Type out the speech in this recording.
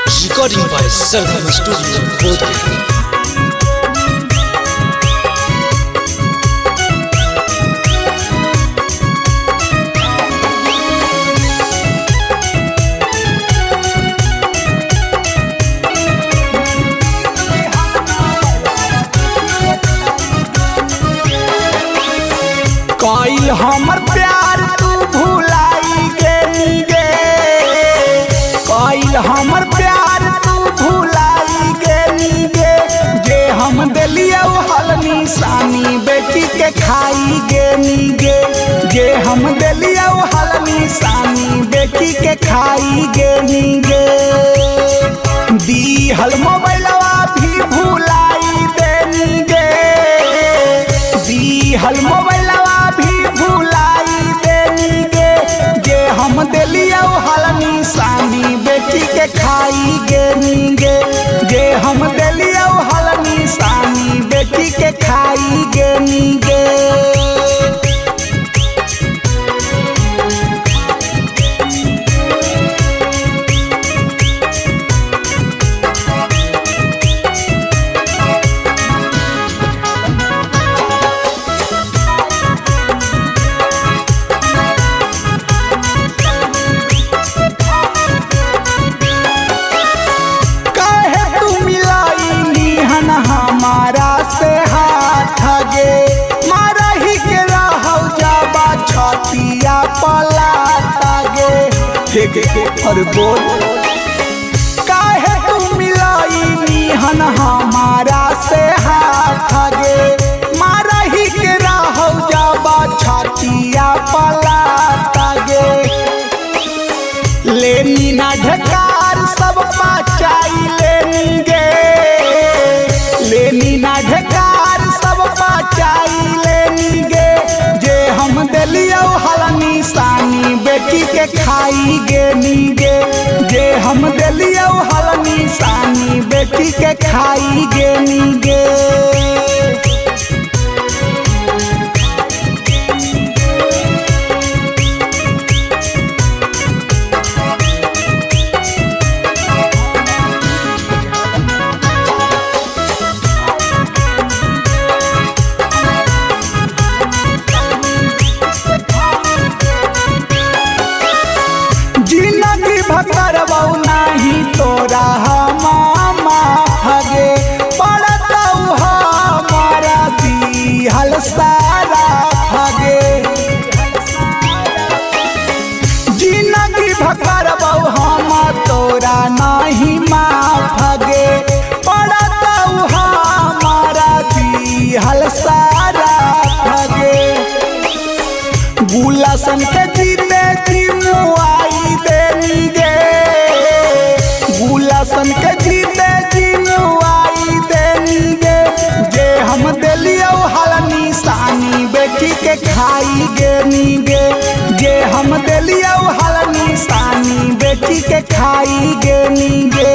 Recording by Sargam Studio, Bodh. कइल हमर प्यार तू भुलाई गेनी गे, कइल हमर प्यार तू भुलाई गेनी गे। जे हम दिलिया हल निशानी बेटी के खाई गेनी गे, जे हम दिलिया हल निशानी बेटी के खाई गेनी गे। दी हल मोबाइलवा भी भुलाई देनी गे, दी हल मोबाइलवा भुलाई देनी गे। जे हम दिलिया हल निशानी बेटी के खाई गेनी गे, जे हम दिलिया हल निशानी बेटी के खाई गेनी गे। हमारा से हाथ गे मारा ही के रहौ जाबा छतिया पलाता गे। और बोल काहे तू मिलाई निहन हमारा से हाथ गे मारा ही के रहौ जाबा छतिया पलाता गे। लेनी ना ढकार सब पाचाई लेनी गे, लेनी ना ढकार सब पाचाई लेनी गे। जे हम दिलिया हल निशानी बेटी के खाई गेनी गे, जे हम दिलिया हल निशानी बेटी के खाई गेनी गे। करबौ नाही तोरा मामा हगे पड़तौ हमारा दिहल सारा हगे। जिंदगी भकरबौ हम तोरा नहीं माफ हगे पड़तौ हमारा दिहल सारा हगे। गुलशन के जीते जी मुआई देनी गे, गुलशन के जीते जी मुआई देनी गे। जे हम दिलिया हल निशानी बेटी के खाई गेनी गे, जे हम दिलिया हल निशानी बेटी के खाई गेनी गे।